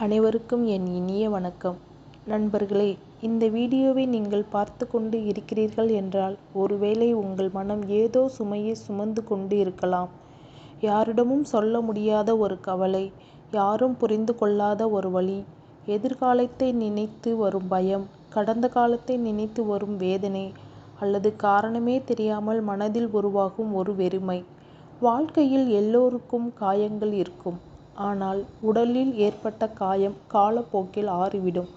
அனைவருக்கும் என் இனிய வணக்கம். நண்பர்களே, இந்த வீடியோவை நீங்கள் பார்த்து கொண்டு இருக்கிறீர்கள் என்றால் ஒருவேளை உங்கள் மனம் ஏதோ சுமையை சுமந்து கொண்டு இருக்கலாம். யாரிடமும் சொல்ல முடியாத ஒரு கவலை, யாரும் புரிந்து கொள்ளாத ஒரு வலி, எதிர்காலத்தை நினைத்து வரும் பயம், கடந்த காலத்தை நினைத்து வரும் வேதனை, அல்லது காரணமே தெரியாமல் மனதில் உருவாகும் ஒரு வெறுமை. வாழ்க்கையில் எல்லோருக்கும் காயங்கள் இருக்கும். ஆனால் உடலில் ஏற்பட்ட காயம் காலப்போக்கில் ஆறிவிடும்.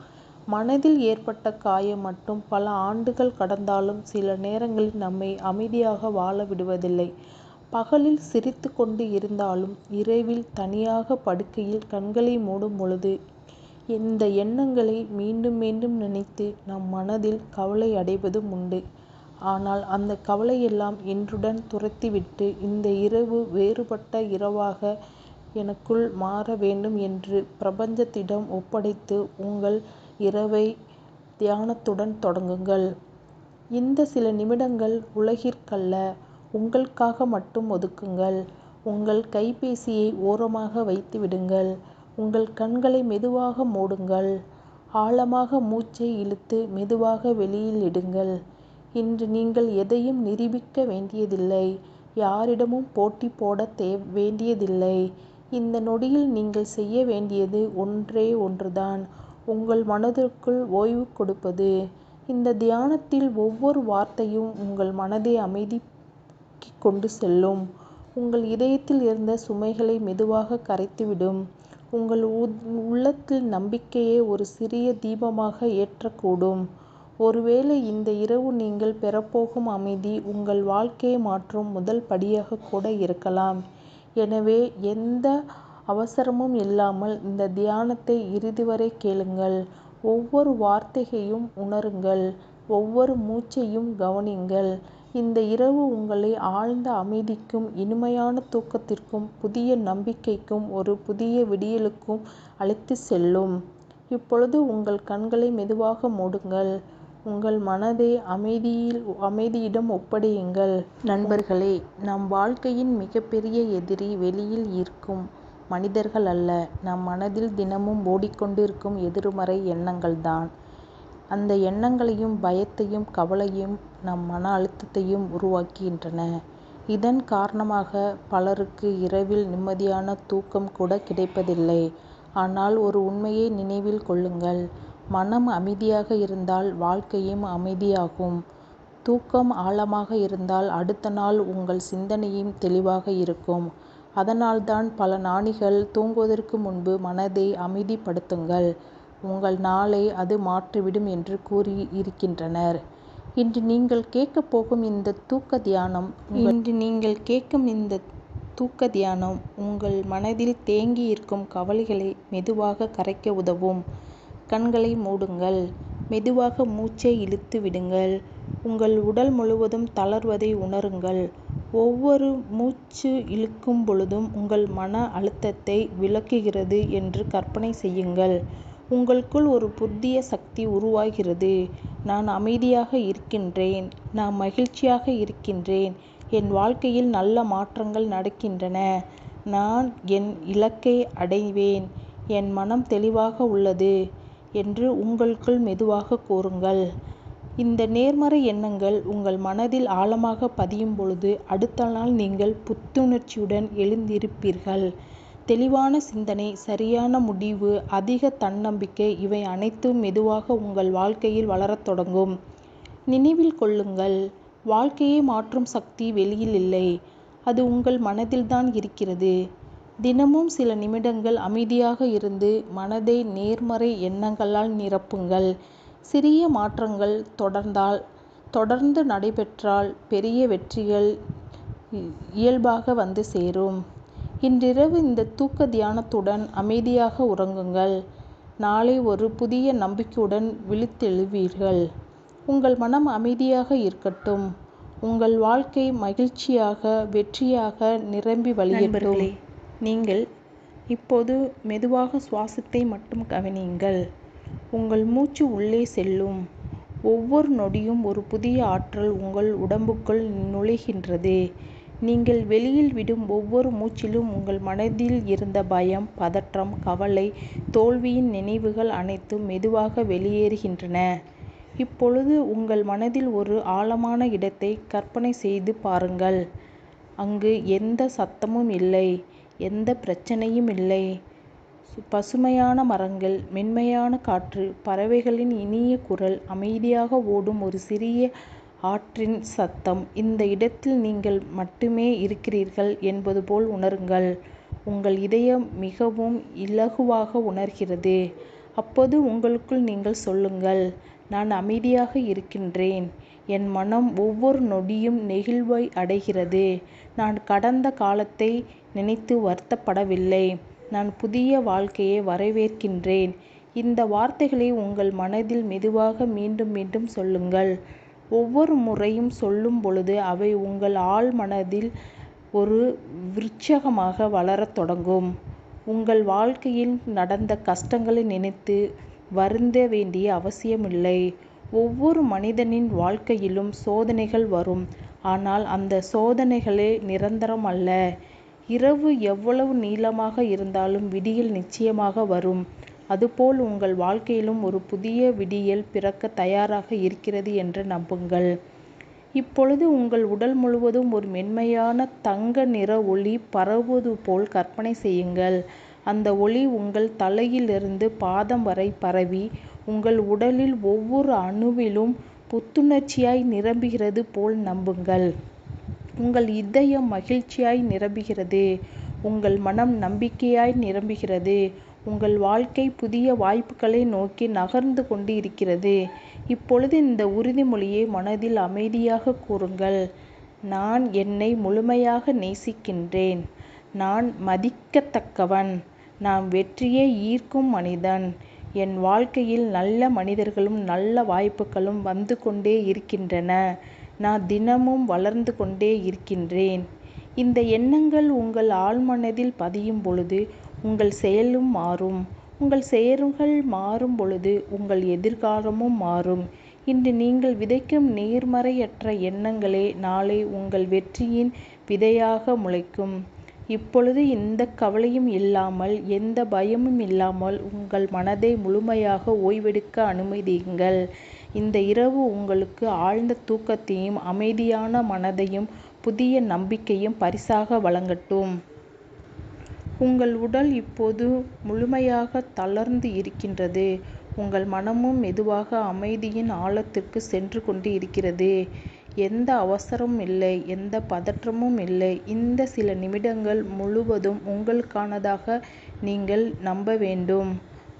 மனதில் ஏற்பட்ட காயம் மட்டும் பல ஆண்டுகள் கடந்தாலும் சில நேரங்களில் நம்மை அமைதியாக வாழ விடுவதில்லை. பகலில் சிரித்து கொண்டு இருந்தாலும் இரவில் தனியாக படுக்கையில் கண்களை மூடும் பொழுது இந்த எண்ணங்களை மீண்டும் மீண்டும் நினைத்து நம் மனதில் கவலை அடைவதும் உண்டு. ஆனால் அந்த கவலையெல்லாம் இன்றுடன் துரத்திவிட்டு இந்த இரவு வேறுபட்ட இரவாக எனக்குள் மாற வேண்டும் என்று பிரபஞ்சத்திடம் ஒப்படைத்து உங்கள் இரவை தியானத்துடன் தொடங்குங்கள். இந்த சில நிமிடங்கள் உலகிற்கல்ல, உங்களுக்காக மட்டும் ஒதுக்குங்கள். உங்கள் கைபேசியை ஓரமாக வைத்து விடுங்கள். உங்கள் கண்களை மெதுவாக மூடுங்கள். ஆழமாக மூச்சை இழுத்து மெதுவாக வெளியில் இடுங்கள். இன்று நீங்கள் எதையும் நிரூபிக்க வேண்டியதில்லை. யாரிடமும் போட்டி போட வேண்டியதில்லை. இந்த நொடியில் நீங்கள் செய்ய வேண்டியது ஒன்றே ஒன்றுதான், உங்கள் மனதிற்குள் ஓய்வு கொடுப்பது. இந்த தியானத்தில் ஒவ்வொரு வார்த்தையும் உங்கள் மனதை அமைதிக்கு கொண்டு செல்லும். உங்கள் இதயத்தில் இருந்த சுமைகளை மெதுவாக கரைத்துவிடும். உங்கள் உள்ளத்தில் நம்பிக்கையை ஒரு சிறிய தீபமாக ஏற்றக்கூடும். ஒருவேளை இந்த இரவு நீங்கள் பெறப்போகும் அமைதி உங்கள் வாழ்க்கையை மாற்றும் முதல் படியாக கூட இருக்கலாம். எனவே எந்த அவசரமும் இல்லாமல் இந்த தியானத்தை இறுதி வரை கேளுங்கள். ஒவ்வொரு வார்த்தையையும் உணருங்கள். ஒவ்வொரு மூச்சையும் கவனியுங்கள். இந்த இரவு உங்களை ஆழ்ந்த அமைதிக்கும் இனிமையான தூக்கத்திற்கும் புதிய நம்பிக்கைக்கும் ஒரு புதிய விடியலுக்கும் அழைத்து செல்லும். இப்பொழுது உங்கள் கண்களை மெதுவாக மூடுங்கள். உங்கள் மனதை அமைதியிடம் ஒப்படையுங்கள். நண்பர்களே, நம் வாழ்க்கையின் மிகப்பெரிய எதிரி வெளியில் இருக்கும் மனிதர்கள் அல்ல, நம் மனதில் தினமும் ஓடிக்கொண்டிருக்கும் எதிர்மறை எண்ணங்கள்தான். அந்த எண்ணங்களையும் பயத்தையும் கவலையும் நம் மன அழுத்தத்தையும் உருவாக்குகின்றன. இதன் காரணமாக பலருக்கு இரவில் நிம்மதியான தூக்கம் கூட கிடைப்பதில்லை. ஆனால் ஒரு உண்மையை நினைவில் கொள்ளுங்கள், மனம் அமைதியாக இருந்தால் வாழ்க்கையும் அமைதியாகும். தூக்கம் ஆழமாக இருந்தால் அடுத்த நாள் உங்கள் சிந்தனையும் தெளிவாக இருக்கும். அதனால்தான் பல ஞானிகள் தூங்குவதற்கு முன்பு மனதை அமைதிப்படுத்துங்கள், உங்கள் நாளை அது மாற்றிவிடும் என்று கூறி இருக்கின்றனர். இன்று நீங்கள் கேட்கப் போகும் இந்த தூக்க தியானம் உங்கள் மனதில் தேங்கி இருக்கும் கவலைகளை மெதுவாக கரைக்க உதவும். கண்களை மூடுங்கள். மெதுவாக மூச்சை இழுத்து விடுங்கள். உங்கள் உடல் முழுவதும் தளர்வதை உணருங்கள். ஒவ்வொரு மூச்சு இழுக்கும் பொழுதும் உங்கள் மன அழுத்தத்தை விலக்குகிறது என்று கற்பனை செய்யுங்கள். உங்களுக்குள் ஒரு புதிய சக்தி உருவாகிறது. நான் அமைதியாக இருக்கின்றேன். நான் மகிழ்ச்சியாக இருக்கின்றேன். என் வாழ்க்கையில் நல்ல மாற்றங்கள் நடக்கின்றன. நான் என் இலக்கை அடைவேன். என் மனம் தெளிவாக உள்ளது என்று உங்களுக்குள் மெதுவாக கூறுங்கள். இந்த நேர்மறை எண்ணங்கள் உங்கள் மனதில் ஆழமாக பதியும் பொழுது அடுத்த நாள் நீங்கள் புத்துணர்ச்சியுடன் எழுந்திருப்பீர்கள். தெளிவான சிந்தனை, சரியான முடிவு, அதிக தன்னம்பிக்கை, இவை அனைத்தும் மெதுவாக உங்கள் வாழ்க்கையில் வளரத் தொடங்கும். நினைவில் கொள்ளுங்கள், வாழ்க்கையை மாற்றும் சக்தி வெளியில் இல்லை, அது உங்கள் மனதில்தான் இருக்கிறது. தினமும் சில நிமிடங்கள் அமைதியாக இருந்து மனதை நேர்மறை எண்ணங்களால் நிரப்புங்கள். சிறிய மாற்றங்கள் தொடர்ந்து நடைபெற்றால் பெரிய வெற்றிகள் இயல்பாக வந்து சேரும். இன்றிரவு இந்த தூக்க தியானத்துடன் அமைதியாக உறங்குங்கள். நாளை ஒரு புதிய நம்பிக்கையுடன் விழித்தெழுவீர்கள். உங்கள் மனம் அமைதியாக இருக்கட்டும். உங்கள் வாழ்க்கை மகிழ்ச்சியாக, வெற்றியாக நிரம்பி வழியட்டும். நீங்கள் இப்போது மெதுவாக சுவாசத்தை மட்டும் கவனியுங்கள். உங்கள் மூச்சு உள்ளே செல்லும் ஒவ்வொரு நொடியும் ஒரு புதிய ஆற்றல் உங்கள் உடம்புக்குள் நுழைகின்றது. நீங்கள் வெளியில் விடும் ஒவ்வொரு மூச்சிலும் உங்கள் மனதில் இருந்த பயம், பதற்றம், கவலை, தோல்வியின் நினைவுகள் அனைத்தும் மெதுவாக வெளியேறுகின்றன. இப்பொழுது உங்கள் மனதில் ஒரு ஆழமான இடத்தை கற்பனை செய்து பாருங்கள். அங்கு எந்த சத்தமும் இல்லை, எந்த பிரச்சனையும் இல்லை. பசுமையான மரங்கள், மென்மையான காற்று, பறவைகளின் இனிய குரல், அமைதியாக ஓடும் ஒரு சிறிய ஆற்றின் சத்தம். இந்த இடத்தில் நீங்கள் மட்டுமே இருக்கிறீர்கள் என்பது போல் உணருங்கள். உங்கள் இதயம் மிகவும் இலகுவாக உணர்கிறது. அப்போது உங்களுக்குள் நீங்கள் சொல்லுங்கள், நான் அமைதியாக இருக்கின்றேன். என் மனம் ஒவ்வொரு நொடியும் நெகிழ்வை அடைகிறது. நான் கடந்த காலத்தை நினைத்து வருத்தப்படவில்லை. நான் புதிய வாழ்க்கையை வரவேற்கின்றேன். இந்த வார்த்தைகளை உங்கள் மனதில் மெதுவாக மீண்டும் மீண்டும் சொல்லுங்கள். ஒவ்வொரு முறையும் சொல்லும் பொழுது அவை உங்கள் ஆழ் மனதில் ஒரு விருட்சகமாக வளரத் தொடங்கும். உங்கள் வாழ்க்கையில் நடந்த கஷ்டங்களை நினைத்து வருந்த வேண்டிய அவசியமில்லை. ஒவ்வொரு மனிதனின் வாழ்க்கையிலும் சோதனைகள் வரும். ஆனால் அந்த சோதனைகளே நிரந்தரம் அல்ல. இரவு எவ்வளவு நீளமாக இருந்தாலும் விடியல் நிச்சயமாக வரும். அதுபோல் உங்கள் வாழ்க்கையிலும் ஒரு புதிய விடியல் பிறக்க தயாராக இருக்கிறது என்று நம்புங்கள். இப்பொழுது உங்கள் உடல் முழுவதும் ஒரு மென்மையான தங்க நிற ஒளி பரவுவது போல் கற்பனை செய்யுங்கள். அந்த ஒளி உங்கள் தலையிலிருந்து பாதம் வரை பரவி உங்கள் உடலில் ஒவ்வொரு அணுவிலும் புத்துணர்ச்சியாய் நிரம்புகிறது போல் நம்புங்கள். உங்கள் இதயம் மகிழ்ச்சியாய் நிரம்புகிறது. உங்கள் மனம் நம்பிக்கையாய் நிரம்புகிறது. உங்கள் வாழ்க்கை புதிய வாய்ப்புகளை நோக்கி நகர்ந்து கொண்டு இருக்கிறது. இப்பொழுது இந்த உறுதிமொழியை மனதில் அமைதியாக கூறுங்கள். நான் என்னை முழுமையாக நேசிக்கின்றேன். நான் மதிக்கத்தக்கவன். நான் வெற்றியை ஈர்க்கும் மனிதன். என் வாழ்க்கையில் நல்ல மனிதர்களும் நல்ல வாய்ப்புகளும் வந்து கொண்டே இருக்கின்றன. நான் தினமும் வளர்ந்து கொண்டே இருக்கின்றேன். இந்த எண்ணங்கள் உங்கள் ஆழ்மனதில் பதியும் பொழுது உங்கள் செயலும் மாறும். உங்கள் செயல்கள் மாறும் பொழுது உங்கள் எதிர்காலமும் மாறும். இன்று நீங்கள் விதைக்கும் நேர்மறையற்ற எண்ணங்களே நாளை உங்கள் வெற்றியின் விதையாக முளைக்கும். இப்பொழுது எந்த கவலையும் இல்லாமல், எந்த பயமும் இல்லாமல் உங்கள் மனதை முழுமையாக ஓய்வெடுக்க அனுமதியுங்கள். இந்த இரவு உங்களுக்கு ஆழ்ந்த தூக்கத்தையும் அமைதியான மனதையும் புதிய நம்பிக்கையும் பரிசாக வழங்கட்டும். உங்கள் உடல் இப்போது முழுமையாக தளர்ந்து இருக்கின்றது. உங்கள் மனமும் மெதுவாக அமைதியின் ஆழத்திற்கு சென்று கொண்டு இருக்கிறது. எந்த அவசரமும் இல்லை, எந்த பதற்றமும் இல்லை. இந்த சில நிமிடங்கள் முழுவதும் உங்களுக்கானதாக நீங்கள் நம்ப வேண்டும்.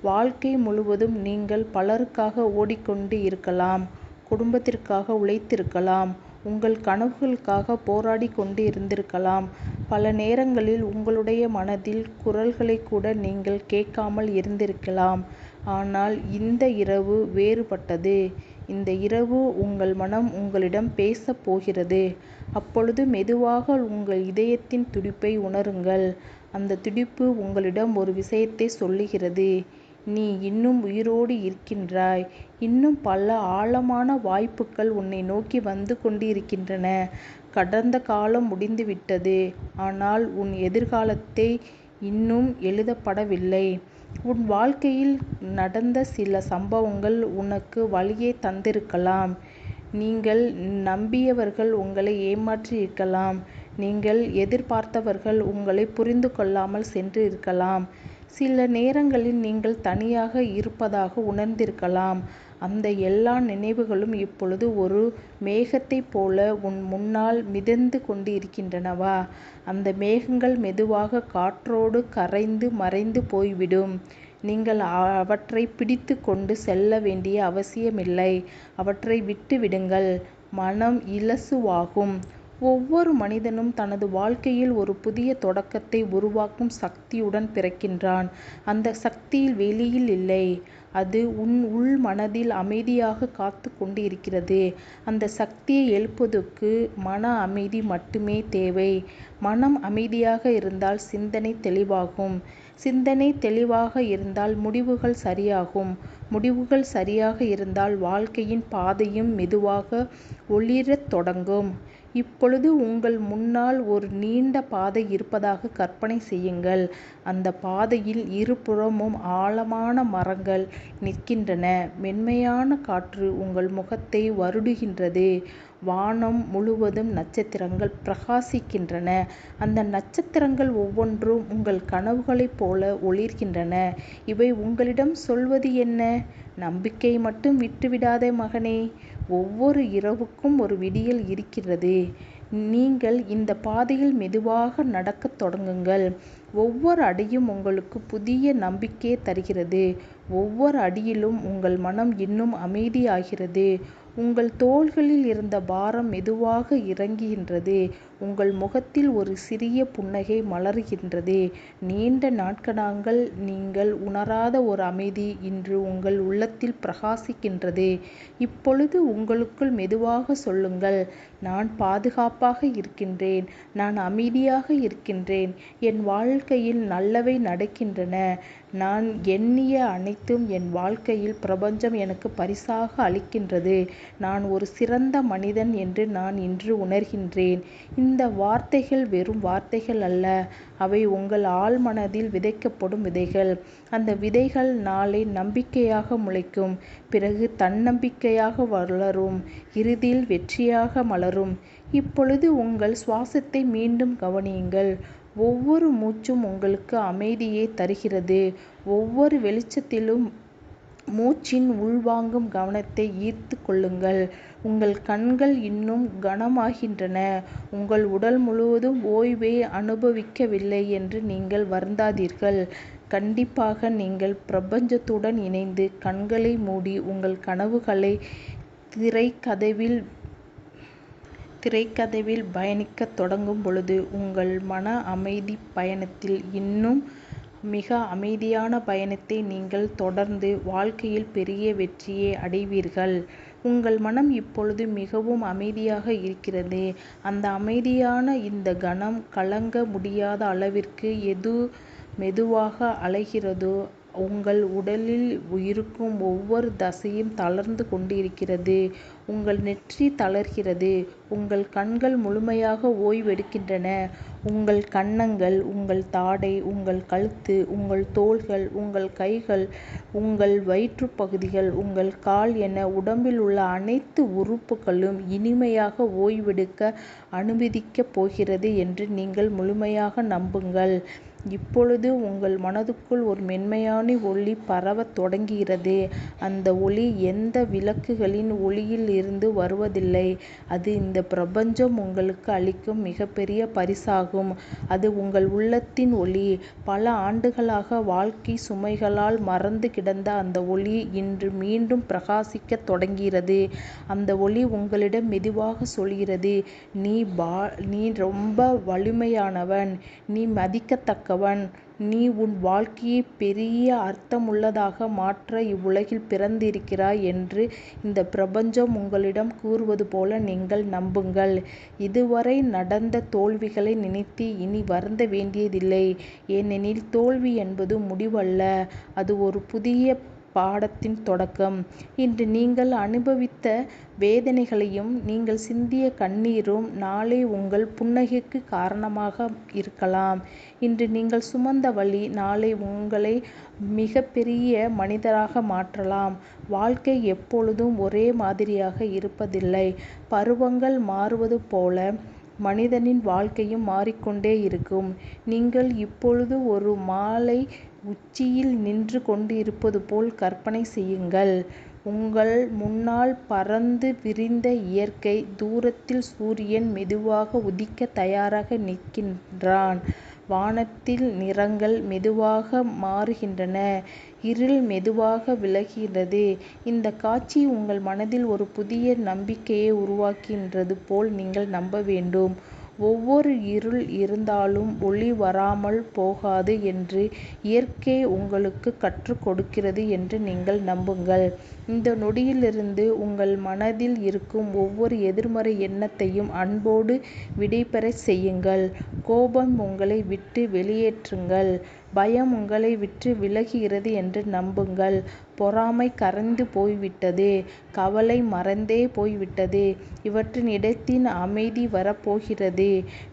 வாழ்க்கை முழுவதும் நீங்கள் பலருக்காக ஓடிக்கொண்டு இருக்கலாம். குடும்பத்திற்காக உழைத்திருக்கலாம். உங்கள் கனவுகளுக்காக போராடி கொண்டு இருந்திருக்கலாம். பல நேரங்களில் உங்களுடைய மனதில் குரல்களை கூட நீங்கள் கேட்காமல் இருந்திருக்கலாம். ஆனால் இந்த இரவு வேறுபட்டது. இந்த இரவு உங்கள் மனம் உங்களிடம் பேசப் போகிறது. அப்பொழுது மெதுவாக உங்கள் இதயத்தின் துடிப்பை உணருங்கள். அந்த துடிப்பு உங்களிடம் ஒரு விஷயத்தை சொல்லுகிறது. நீ இன்னும் உயிரோடு இருக்கின்றாய். இன்னும் பல ஆழமான வாய்ப்புகள் உன்னை நோக்கி வந்து கொண்டிருக்கின்றன. கடந்த காலம் முடிந்துவிட்டது. ஆனால் உன் எதிர்காலத்தை இன்னும் எழுதப்படவில்லை. உன் வாழ்க்கையில் நடந்த சில சம்பவங்கள் உனக்கு வலியை தந்திருக்கலாம். நீங்கள் நம்பியவர்கள் உங்களை ஏமாற்றியிருக்கலாம். நீங்கள் எதிர்பார்த்தவர்கள் உங்களை புரிந்து கொள்ளாமல் சென்று இருக்கலாம். சில நேரங்களில் நீங்கள் தனியாக இருப்பதாக உணர்ந்திருக்கலாம். அந்த எல்லா நினைவுகளும் இப்பொழுது ஒரு மேகத்தைப் போல உன் முன்னால் மிதந்து கொண்டு இருக்கின்றனவா? அந்த மேகங்கள் மெதுவாக காற்றோடு கரைந்து மறைந்து போய்விடும். நீங்கள் அவற்றை பிடித்து கொண்டு செல்ல வேண்டிய அவசியமில்லை. அவற்றை விட்டு விடுங்கள். மனம் இலசுவாகும். ஒவ்வொரு மனிதனும் தனது வாழ்க்கையில் ஒரு புதிய தொடக்கத்தை உருவாக்கும் சக்தியுடன் பிறக்கின்றான். அந்த சக்தி வெளியில் இல்லை. அது உன் உள் மனதில் அமைதியாக காத்து கொண்டு இருக்கிறது. அந்த சக்தியை எழுப்புவதற்கு மன அமைதி மட்டுமே தேவை. மனம் அமைதியாக இருந்தால் சிந்தனை தெளிவாகும். சிந்தனை தெளிவாக இருந்தால் முடிவுகள் சரியாகும். முடிவுகள் சரியாக இருந்தால் வாழ்க்கையின் பாதையும் மெதுவாக ஒளிரத் தொடங்கும். இப்பொழுது உங்கள் முன்னால் ஒரு நீண்ட பாதை இருப்பதாக கற்பனை செய்யுங்கள். அந்த பாதையில் இருபுறமும் ஆழமான மரங்கள் நிற்கின்றன. மென்மையான காற்று உங்கள் முகத்தை வருடுகின்றது. வானம் முழுவதும் நட்சத்திரங்கள் பிரகாசிக்கின்றன. அந்த நட்சத்திரங்கள் ஒவ்வொன்றும் உங்கள் கனவுகளைப் போல ஒளிர்கின்றன. இவை உங்களிடம் சொல்வது என்ன? நம்பிக்கை மட்டும் விட்டுவிடாதே மகனே. ஒவ்வொரு இரவுக்கும் ஒரு விடியல் இருக்கிறது. நீங்கள் இந்த பாதையில் மெதுவாக நடக்கத் தொடங்குங்கள். ஒவ்வொரு அடியும் உங்களுக்கு புதிய நம்பிக்கையை தருகிறது. ஒவ்வொரு அடியிலும் உங்கள் மனம் இன்னும் அமைதியாகிறது. உங்கள் தோள்களில் இருந்த பாரம் மெதுவாக இறங்குகின்றது. உங்கள் முகத்தில் ஒரு சிறிய புன்னகை மலர்கின்றது. நீண்ட நாட்களாக நீங்கள் உணராத ஒரு அமைதி இன்று உங்கள் உள்ளத்தில் பிரகாசிக்கின்றது. இப்பொழுது உங்களுக்குள் மெதுவாக சொல்லுங்கள், நான் பாதுகாப்பாக இருக்கின்றேன். நான் அமைதியாக இருக்கின்றேன். என் வாழ்க்கையில் நல்லவை நடக்கின்றன. நான் எண்ணிய அனைத்தும் என் வாழ்க்கையில் பிரபஞ்சம் எனக்கு பரிசாக அளிக்கின்றது. நான் ஒரு சிறந்த மனிதன் என்று நான் இன்று உணர்கின்றேன். இந்த வார்த்தைகள் வெறும் வார்த்தைகள் அல்ல. அவை உங்கள் ஆழ்மனதில் விதைக்கப்படும் விதைகள். அந்த விதைகள் நாளை நம்பிக்கையாக முளைக்கும். பிறகு தன்னம்பிக்கையாக வளரும். இறுதியில் வெற்றியாக மலரும். இப்பொழுது உங்கள் சுவாசத்தை மீண்டும் கவனியுங்கள். ஒவ்வொரு மூச்சும் உங்களுக்கு அமைதியை தருகிறது. ஒவ்வொரு வெளிச்சத்திலும் மூச்சின் உள்வாங்கும் கவனத்தை ஈர்த்து கொள்ளுங்கள். உங்கள் கண்கள் இன்னும் கனமாகின்றன. உங்கள் உடல் முழுவதும் ஓய்வை அனுபவிக்கவில்லை என்று நீங்கள் வருந்தாதீர்கள். கண்டிப்பாக நீங்கள் பிரபஞ்சத்துடன் இணைந்து கண்களை மூடி உங்கள் கனவுகளை திரைக்கதவில் பயணிக்கத் தொடங்கும் பொழுது உங்கள் மன அமைதி பயணத்தில் இன்னும் மிக அமைதியான பயணத்தை நீங்கள் தொடர்ந்து வாழ்க்கையில் பெரிய வெற்றியை அடைவீர்கள். உங்கள் மனம் இப்பொழுது மிகவும் அமைதியாக இருக்கிறது. அந்த அமைதியான இந்த கணம் கலங்க முடியாத அளவிற்கு மெதுவாக அலைகிறதோ உங்கள் உடலில் இருக்கும் ஒவ்வொரு தசையும் தளர்ந்து கொண்டிருக்கிறது. உங்கள் நெற்றி தளர்கிறது. உங்கள் கண்கள் முழுமையாக ஓய்வெடுக்கின்றன. உங்கள் கன்னங்கள், உங்கள் தாடை, உங்கள் கழுத்து, உங்கள் தோள்கள், உங்கள் கைகள், உங்கள் வயிற்றுப் பகுதிகள், உங்கள் கால் என உடம்பில் உள்ள அனைத்து உறுப்புகளும் இனிமையாக ஓய்வெடுக்க அனுமதிக்கப் போகிறது என்று நீங்கள் முழுமையாக நம்புங்கள். இப்பொழுது உங்கள் மனதுக்குள் ஒரு மென்மையான ஒளி பரவத் தொடங்குகிறது. அந்த ஒளி எந்த விளக்குகளின் ஒளியில் இருந்து வருவதில்லை. அது இந்த பிரபஞ்சம் உங்களுக்கு அளிக்கும் மிகப்பெரிய பரிசாகும். அது உங்கள் உள்ளத்தின் ஒளி. பல ஆண்டுகளாக வாழ்க்கை சுமைகளால் மறைந்து கிடந்த அந்த ஒளி இன்று மீண்டும் பிரகாசிக்கத் தொடங்குகிறது. அந்த ஒளி உங்களிடம் மெதுவாக சொல்கிறது, நீ ரொம்ப வலிமையானவன். நீ மதிக்கத்தக்கவன். நீ உன் வாழ்க்கையை பெரிய அர்த்தமுள்ளதாக மாற்ற இவ்வுலகில் பிறந்திருக்கிறாய் என்று இந்த பிரபஞ்சம் உங்களிடம் கூறுவது போல நீங்கள் நம்புங்கள். இதுவரை நடந்த தோல்விகளை நினைத்து இனி வருந்த வேண்டியதில்லை. ஏனெனில் தோல்வி என்பது முடிவல்ல, அது ஒரு புதிய பாடத்தின் தொடக்கம். இன்று நீங்கள் அனுபவித்த வேதனைகளையும் நீங்கள் சிந்திய கண்ணீரும் நாளை உங்கள் புன்னகைக்கு காரணமாக இருக்கலாம். இன்று நீங்கள் சுமந்த வலி நாளை உங்களை மிகப்பெரிய மனிதராக மாற்றலாம். வாழ்க்கை எப்பொழுதும் ஒரே மாதிரியாக இருப்பதில்லை. பருவங்கள் மாறுவது போல மனிதனின் வாழ்க்கையும் மாறிக்கொண்டே இருக்கும். நீங்கள் இப்பொழுது ஒரு மாலை உச்சியில் நின்று கொண்டு இருப்பது போல் கற்பனை செய்யுங்கள். உங்கள் முன்னால் பரந்து விரிந்த இயற்கை. தூரத்தில் சூரியன் மெதுவாக உதிக்க தயாராக நிற்கின்றான். வானத்தில் நிறங்கள் மெதுவாக மாறுகின்றன. இருள் மெதுவாக விலகுகிறது. இந்த காட்சி உங்கள் மனதில் ஒரு புதிய நம்பிக்கையை உருவாக்குகின்றது போல் நீங்கள் நம்ப வேண்டும். ஒவ்வொரு இருள் இருந்தாலும் ஒளி வராமல் போகாது என்று இயற்கை உங்களுக்கு கற்றுக் கொடுக்கிறது என்று நீங்கள் நம்புங்கள். இந்த நொடியிலிருந்து உங்கள் மனதில் இருக்கும் ஒவ்வொரு எதிர்மறை எண்ணத்தையும் அன்போடு விடைபெறச் செய்யுங்கள். கோபம் உங்களை விட்டு வெளியேற்றுங்கள். பயம் உங்களை விட்டு விலகுகிறது என்று நம்புங்கள். பொறாமை கரைந்து போய்விட்டது. கவலை மறந்தே போய்விட்டது. இவற்றின் இடத்தில் அமைதி வரப்போகிறது.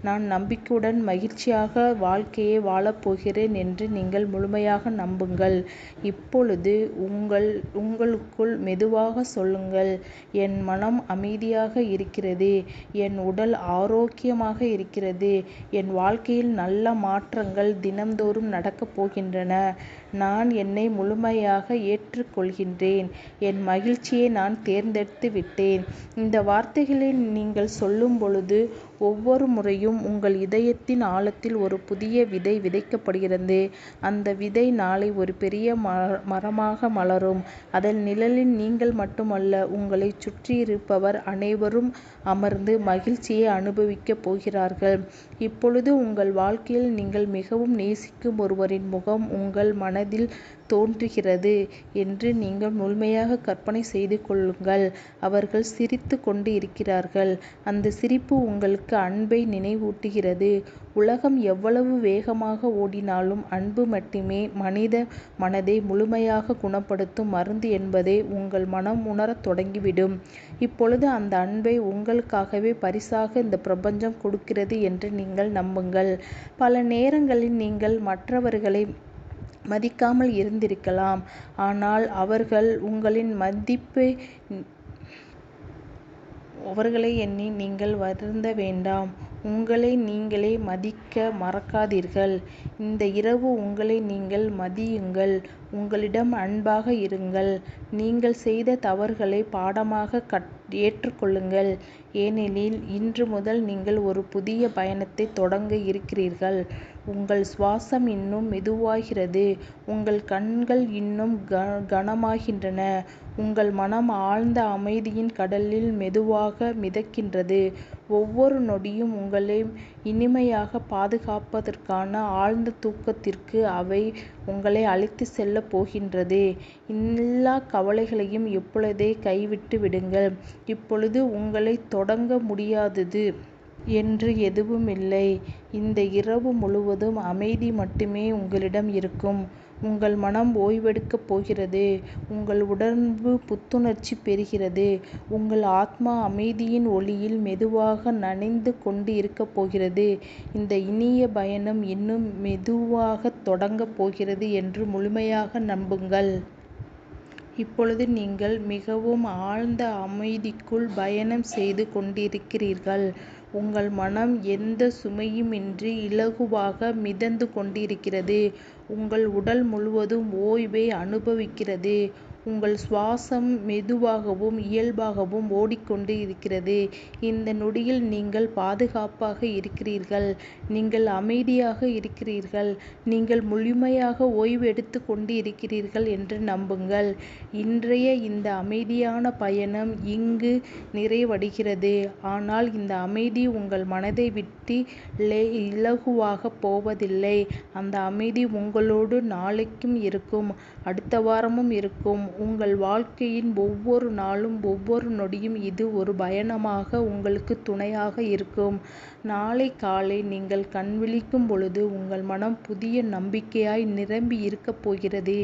நான் நம்பிக்கையுடன் மகிழ்ச்சியாக வாழ்க்கையை வாழப்போகிறேன் என்று நீங்கள் முழுமையாக நம்புங்கள். இப்பொழுது உங்களுக்குள் மெதுவாக சொல்லுங்கள், என் மனம் அமைதியாக இருக்கிறது. என் உடல் ஆரோக்கியமாக இருக்கிறது. என் வாழ்க்கையில் நல்ல மாற்றங்கள் தினம்தோறும் நடக்கப் போகின்றன. நான் என்னை முழுமையாக ஏற்றுக்கொள்கிறேன். என் மகிழ்ச்சியை நான் தேர்ந்தெடுத்து விட்டேன். இந்த வார்த்தைகளை நீங்கள் சொல்லும் பொழுது ஒவ்வொரு முறையும் உங்கள் இதயத்தின் ஆழத்தில் ஒரு புதிய விதை விதைக்கப்படுகிறது. அந்த விதை நாளை ஒரு பெரிய மரமாக மலரும். அதன் நிழலில் நீங்கள் மட்டுமல்ல, உங்களை சுற்றியிருப்பவர் அனைவரும் அமர்ந்து மகிழ்ச்சியை அனுபவிக்கப் போகிறார்கள். இப்பொழுது உங்கள் வாழ்க்கையில் நீங்கள் மிகவும் நேசிக்கும் ஒருவரின் முகம் உங்கள் மனதில் தோன்றுகிறது என்று நீங்கள் முழுமையாக கற்பனை செய்து கொள்ளுங்கள். அவர்கள் சிரித்து கொண்டு இருக்கிறார்கள். அந்த சிரிப்பு உங்களுக்கு அன்பை நினைவூட்டுகிறது. உலகம் எவ்வளவு வேகமாக ஓடினாலும் அன்பு மட்டுமே மனித மனதை முழுமையாக குணப்படுத்தும் மருந்து என்பதை உங்கள் மனம் உணரத் தொடங்கிவிடும். இப்பொழுது அந்த அன்பை உங்களுக்காகவே பரிசாக இந்த பிரபஞ்சம் கொடுக்கிறது என்று நீங்கள் நம்புங்கள். பல நேரங்களில் நீங்கள் மற்றவர்களை மதிக்காமல் இருந்திருக்கலாம். ஆனால் அவர்களை எண்ணி நீங்கள் வருந்த வேண்டாம். உங்களை நீங்களே மதிக்க மறக்காதீர்கள். இந்த இரவு உங்களை நீங்கள் மதியுங்கள். உங்களிடம் அன்பாக இருங்கள். நீங்கள் செய்த தவறுகளை பாடமாக ஏற்றுக்கொள்ளுங்கள். ஏனெனில் இன்று முதல் நீங்கள் ஒரு புதிய பயணத்தை தொடங்க இருக்கிறீர்கள். உங்கள் சுவாசம் இன்னும் மெதுவாகிறது. உங்கள் கண்கள் இன்னும் கனமாகின்றன. உங்கள் மனம் ஆழ்ந்த அமைதியின் கடலில் மெதுவாக மிதக்கின்றது. ஒவ்வொரு நொடியும் உங்களை இனிமையாக பாதுகாப்பதற்கான ஆழ்ந்த தூக்கத்திற்கு அவை உங்களை அழைத்து செல்லப் போகின்றது. எல்லா கவலைகளையும் இப்பொழுதே கைவிட்டு விடுங்கள். இப்பொழுது உங்களை தொடங்க முடியாதது என்று எதுவுமில்லை. இந்த இரவு முழுவதும் அமைதி மட்டுமே உங்களிடம் இருக்கும். உங்கள் மனம் ஓய்வெடுக்கப் போகிறது. உங்கள் உடம்பு புத்துணர்ச்சி பெறுகிறது. உங்கள் ஆத்மா அமைதியின் ஒளியில் மெதுவாக நனைந்து கொண்டு இருக்கப் போகிறது. இந்த இனிய பயணம் இன்னும் மெதுவாக தொடங்கப் போகிறது என்று முழுமையாக நம்புங்கள். இப்பொழுது நீங்கள் மிகவும் ஆழ்ந்த அமைதிக்குள் பயணம் செய்து கொண்டிருக்கிறீர்கள். உங்கள் மனம் எந்த சுமையுமின்றி இலகுவாக மிதந்து கொண்டிருக்கிறது. உங்கள் உடல் முழுவதும் ஓய்வை அனுபவிக்கிறது. உங்கள் சுவாசம் மெதுவாகவும் இயல்பாகவும் ஓடிக்கொண்டு இருக்கிறது. இந்த நொடியில் நீங்கள் பாதுகாப்பாக இருக்கிறீர்கள். நீங்கள் அமைதியாக இருக்கிறீர்கள். நீங்கள் முழுமையாக ஓய்வு எடுத்து கொண்டு இருக்கிறீர்கள் என்று நம்புங்கள். இன்றைய இந்த அமைதியான பயணம் இங்கு நிறைவடைகிறது. ஆனால் இந்த அமைதி உங்கள் மனதை விட்டு இலகுவாக போவதில்லை. அந்த அமைதி உங்களோடு நாளைக்கும் இருக்கும். அடுத்த வாரமும் இருக்கும். உங்கள் வாழ்க்கையின் ஒவ்வொரு நாளும் ஒவ்வொரு நொடியும் இது ஒரு பயணமாக உங்களுக்கு துணையாக இருக்கும். நாளை காலை நீங்கள் கண்விழிக்கும் பொழுது உங்கள் மனம் புதிய நம்பிக்கையாய் நிரம்பி இருக்கப் போகிறது.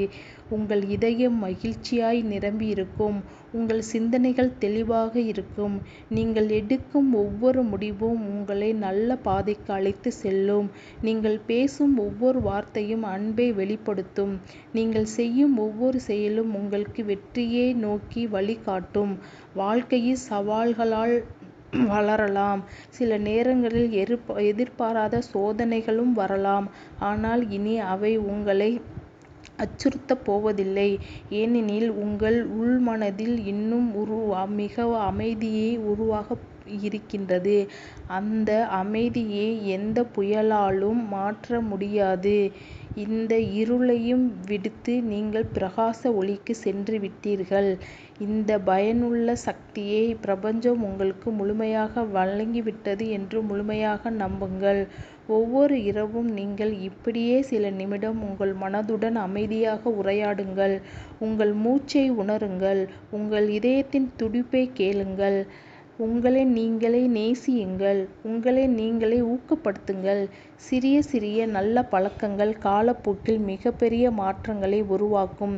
உங்கள் இதயம் மகிழ்ச்சியாய் நிரம்பி இருக்கும். உங்கள் சிந்தனைகள் தெளிவாக இருக்கும். நீங்கள் எடுக்கும் ஒவ்வொரு முடிவும் உங்களை நல்ல பாதைக்கு அழைத்து செல்லும். நீங்கள் பேசும் ஒவ்வொரு வார்த்தையும் அன்பை வெளிப்படுத்தும். நீங்கள் செய்யும் ஒவ்வொரு செயலும் உங்களுக்கு வெற்றியை நோக்கி வழிகாட்டும். வாழ்க்கையில் சவால்களால் வளரலாம். சில நேரங்களில் எதிர்பாராத சோதனைகளும் வரலாம். ஆனால் இனி அவை உங்களை அச்சுறுத்தப் போவதில்லை. ஏனெனில் உங்கள் உள்மனதில் இன்னும் மிக அமைதியை உருவாக இருக்கின்றது. அந்த அமைதியை எந்த புயலாலும் மாற்ற முடியாது. இந்த இருளையும் விடுத்து நீங்கள் பிரகாச ஒளிக்கு சென்று விட்டீர்கள். இந்த பயனுள்ள சக்தியை பிரபஞ்சம் உங்களுக்கு முழுமையாக வழங்கிவிட்டது என்று முழுமையாக நம்புங்கள். ஒவ்வொரு இரவும் நீங்கள் இப்படியே சில நிமிடம் உங்கள் மனதுடன் அமைதியாக உரையாடுங்கள். உங்கள் மூச்சை உணருங்கள். உங்கள் இதயத்தின் துடிப்பை கேளுங்கள். உங்களை நீங்களே நேசியுங்கள். உங்களை நீங்களே ஊக்கப்படுத்துங்கள். சிறிய சிறிய நல்ல பழக்கங்கள் காலப்போக்கில் மிகப்பெரிய மாற்றங்களை உருவாக்கும்.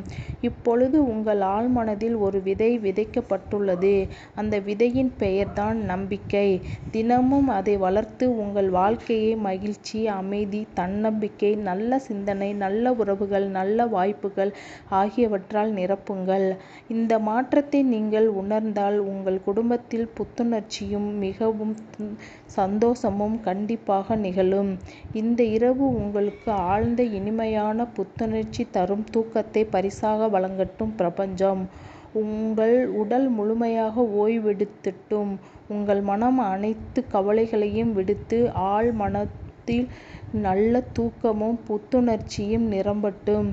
இப்பொழுது உங்கள் ஆழ்மனதில் ஒரு விதை விதைக்கப்பட்டுள்ளது. அந்த விதையின் பெயர்தான் நம்பிக்கை. தினமும் அதை வளர்த்து உங்கள் வாழ்க்கையை மகிழ்ச்சி, அமைதி, தன்னம்பிக்கை, நல்ல சிந்தனை, நல்ல உறவுகள், நல்ல வாய்ப்புகள் ஆகியவற்றால் நிரப்புங்கள். இந்த மாற்றத்தை நீங்கள் உணர்ந்தால் உங்கள் குடும்பத்தில் புத்துணர்ச்சியும் மிகவும் சந்தோஷமும் கண்டிப்பாக நிகழும். இந்த இரவு உங்களுக்கு ஆழ்ந்த இனிமையான புத்துணர்ச்சி தரும் தூக்கத்தை பரிசாக வழங்கட்டும் பிரபஞ்சம். உங்கள் உடல் முழுமையாக ஓய்வெடுத்துட்டும். உங்கள் மனம் அனைத்து கவலைகளையும் விடுத்து ஆழ் மனத்தில் நல்ல தூக்கமும் புத்துணர்ச்சியும் நிரம்பட்டும்.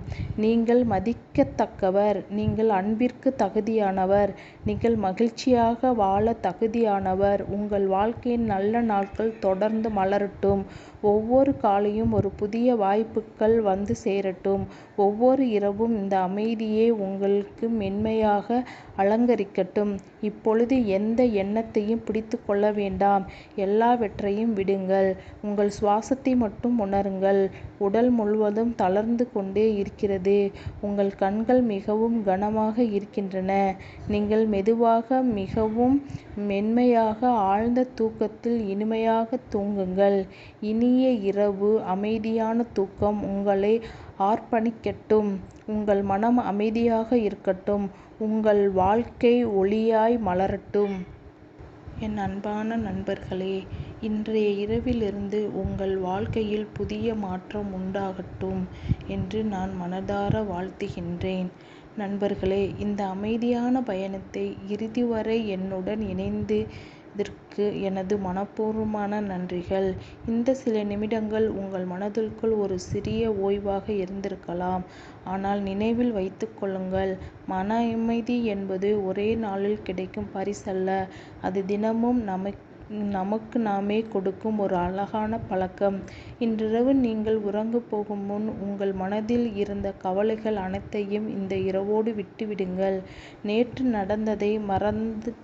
நீங்கள் மதிக்கத்தக்கவர். நீங்கள் அன்பிற்கு தகுதியானவர். நீங்கள் மகிழ்ச்சியாக வாழ தகுதியானவர். உங்கள் வாழ்க்கையின் நல்ல நாட்கள் தொடர்ந்து மலரட்டும். ஒவ்வொரு காலையும் ஒரு புதிய வாய்ப்புகள் வந்து சேரட்டும். ஒவ்வொரு இரவும் இந்த அமைதியே உங்களுக்கு மென்மையாக அலங்கரிக்கட்டும். இப்பொழுது எந்த எண்ணத்தையும் பிடித்து கொள்ள வேண்டாம். எல்லாவற்றையும் விடுங்கள். உங்கள் சுவாசத்தை மட்டும் உணருங்கள். உடல் முழுவதும் தளர்ந்து கொண்டே இருக்கிறது. உங்கள் கண்கள் மிகவும் கனமாக இருக்கின்றன. நீங்கள் மெதுவாக மிகவும் மென்மையாக ஆழ்ந்த தூக்கத்தில் இனிமையாக தூங்குங்கள். இனிய இரவு. அமைதியான தூக்கம் உங்களை ஆர்ப்பணிக்கட்டும். உங்கள் மனம் அமைதியாக இருக்கட்டும். உங்கள் வாழ்க்கை ஒளியாய் மலரட்டும். என் அன்பான நண்பர்களே, இன்றைய இரவிலிருந்து உங்கள் வாழ்க்கையில் புதிய மாற்றம் உண்டாகட்டும் என்று நான் மனதார வாழ்த்துகின்றேன். நண்பர்களே, இந்த அமைதியான பயணத்தை இறுதி வரை என்னுடன் இணைந்ததற்கு எனது மனப்பூர்வமான நன்றிகள். இந்த சில நிமிடங்கள் உங்கள் மனதிற்குள் ஒரு சிறிய ஓய்வாக இருந்திருக்கலாம். ஆனால் நினைவில் வைத்துக் கொள்ளுங்கள், மன அமைதி என்பது ஒரே நாளில் கிடைக்கும் பரிசல்ல. அது தினமும் நமக்கு நாமே கொடுக்கும் ஒரு அழகான பழக்கம். இன்றிரவு நீங்கள் உறங்கப் போகும் முன் உங்கள் மனதில் இருந்த கவலைகள் அனைத்தையும் இந்த இரவோடு விட்டுவிடுங்கள். நேற்று நடந்ததை மறந்து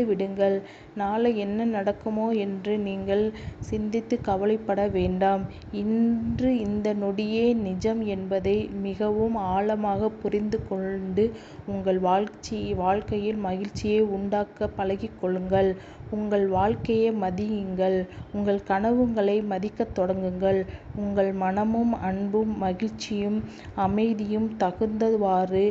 விடுங்கள். நாளை என்ன நடக்குமோ என்று நீங்கள் சிந்தித்து கவலைப்பட வேண்டாம். இன்று இந்த நொடியே நிஜம் என்பதை மிகவும் ஆழமாக புரிந்து கொண்டு உங்கள் வாழ்க்கையில் மகிழ்ச்சியை உண்டாக்க பழகிக் கொள்ளுங்கள். உங்கள் வாழ்க்கையை மதியுங்கள். உங்கள் கனவுகளை மதிக்கத் தொடங்குங்கள். உங்கள் மனமும் அன்பும் மகிழ்ச்சியும் அமைதியும் தகுந்தவாறு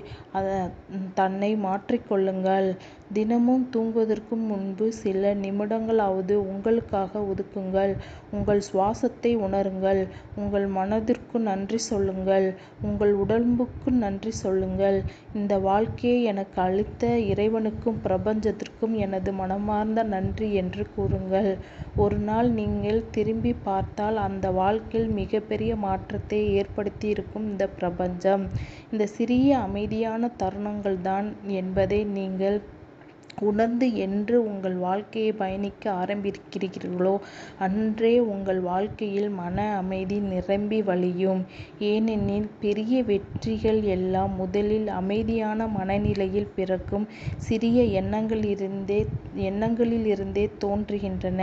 தன்னை மாற்றிக்கொள்ளுங்கள். தினமும் தூங்குவதற்கு முன்பு சில நிமிடங்களாவது உங்களுக்காக ஒதுக்குங்கள். உங்கள் சுவாசத்தை உணருங்கள். உங்கள் மனதிற்கு நன்றி சொல்லுங்கள். உங்கள் உடம்புக்கு நன்றி சொல்லுங்கள். இந்த வாழ்க்கையை எனக்கு அளித்த இறைவனுக்கும் பிரபஞ்சத்திற்கும் எனது மனமார்ந்த நன்றி என்று கூறுங்கள். ஒரு நாள் நீங்கள் திரும்பி பார்த்தால் அந்த வாழ்க்கையில் மிகப்பெரிய மாற்றத்தை ஏற்படுத்தியிருக்கும் இந்த பிரபஞ்சம் இந்த சிறிய அமைதியான தருணங்கள்தான் என்பதை நீங்கள் உணர்ந்து என்று உங்கள் வாழ்க்கையை பயணிக்க ஆரம்பிக்கிறீர்களோ அன்றே உங்கள் வாழ்க்கையில் மன அமைதி நிரம்பி வழியும். ஏனெனில் பெரிய வெற்றிகள் எல்லாம் முதலில் அமைதியான மனநிலையில் பிறக்கும் சிறிய எண்ணங்களிலிருந்தே தோன்றுகின்றன.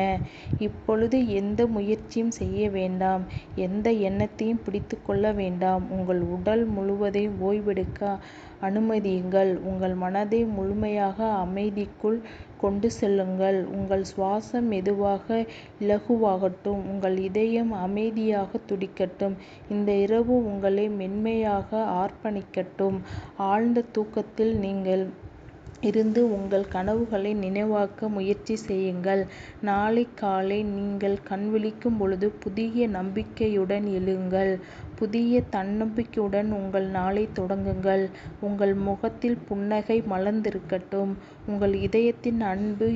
இப்பொழுது எந்த முயற்சியும் செய்ய வேண்டாம். எந்த எண்ணத்தையும் பிடித்து கொள்ள வேண்டாம். உங்கள் உடல் முழுவதையும் ஓய்வெடுக்க அனுமதியுங்கள். உங்கள் மனதை முழுமையாக அமைதிக்குள் கொண்டு செல்லுங்கள். உங்கள் சுவாசம் மெதுவாக இலகுவாகட்டும். உங்கள் இதயம் அமைதியாக துடிக்கட்டும். இந்த இரவு உங்களை மென்மையாக அர்ப்பணிக்கட்டும். ஆழ்ந்த தூக்கத்தில் நீங்கள் இருந்து உங்கள் கனவுகளை நினைவாக்க முயற்சி செய்யுங்கள். நாளை காலை நீங்கள் கண்விழிக்கும் பொழுது புதிய நம்பிக்கையுடன் எழுங்கள். புதிய தன்னம்பிக்கையுடன் உங்கள் நாளை தொடங்குங்கள். உங்கள் முகத்தில் புன்னகை மலர்ந்திருக்கட்டும். உங்கள் இதயத்தில் அன்பு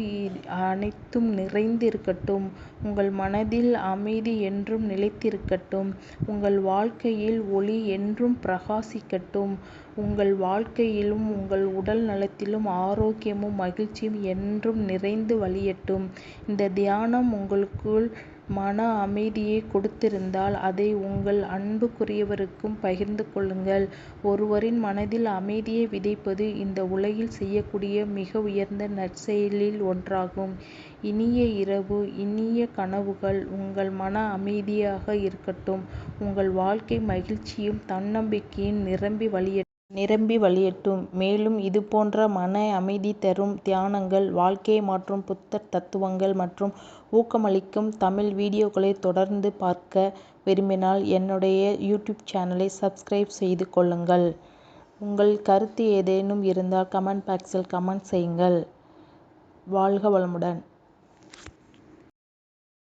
அனைத்தும் நிறைந்து இருக்கட்டும். உங்கள் மனதில் அமைதி என்றும் நிலைத்திருக்கட்டும். உங்கள் வாழ்க்கையில் ஒளி என்றும் பிரகாசிக்கட்டும். உங்கள் வாழ்க்கையிலும் உங்கள் உடல் நலத்திலும் ஆரோக்கியமும் மகிழ்ச்சியும் என்றும் நிறைந்து வழியட்டும். இந்த தியானம் உங்களுக்குள் மன அமைதியை கொடுத்திருந்தால் அதை உங்கள் அன்புக்குரியவருக்கும் பகிர்ந்து கொள்ளுங்கள். ஒருவரின் மனதில் அமைதியை விதைப்பது இந்த உலகில் செய்யக்கூடிய மிக உயர்ந்த நற்செயலில் ஒன்றாகும். இனிய இரவு, இனிய கனவுகள். உங்கள் மன அமைதியாக இருக்கட்டும். உங்கள் வாழ்க்கை மகிழ்ச்சியும் தன்னம்பிக்கையும் நிரம்பி வழியட்டும். மேலும் இதுபோன்ற மன அமைதி தரும் தியானங்கள், வாழ்க்கையை மாற்றும் புத்தர் தத்துவங்கள் மற்றும் ஊக்கமளிக்கும் தமிழ் வீடியோக்களை தொடர்ந்து பார்க்க விரும்பினால் என்னுடைய யூடியூப் சேனலை சப்ஸ்கிரைப் செய்து கொள்ளுங்கள். உங்கள் கருத்து ஏதேனும் இருந்தால் கமெண்ட் பாக்ஸில் கமெண்ட் செய்யுங்கள். வாழ்க வளமுடன்.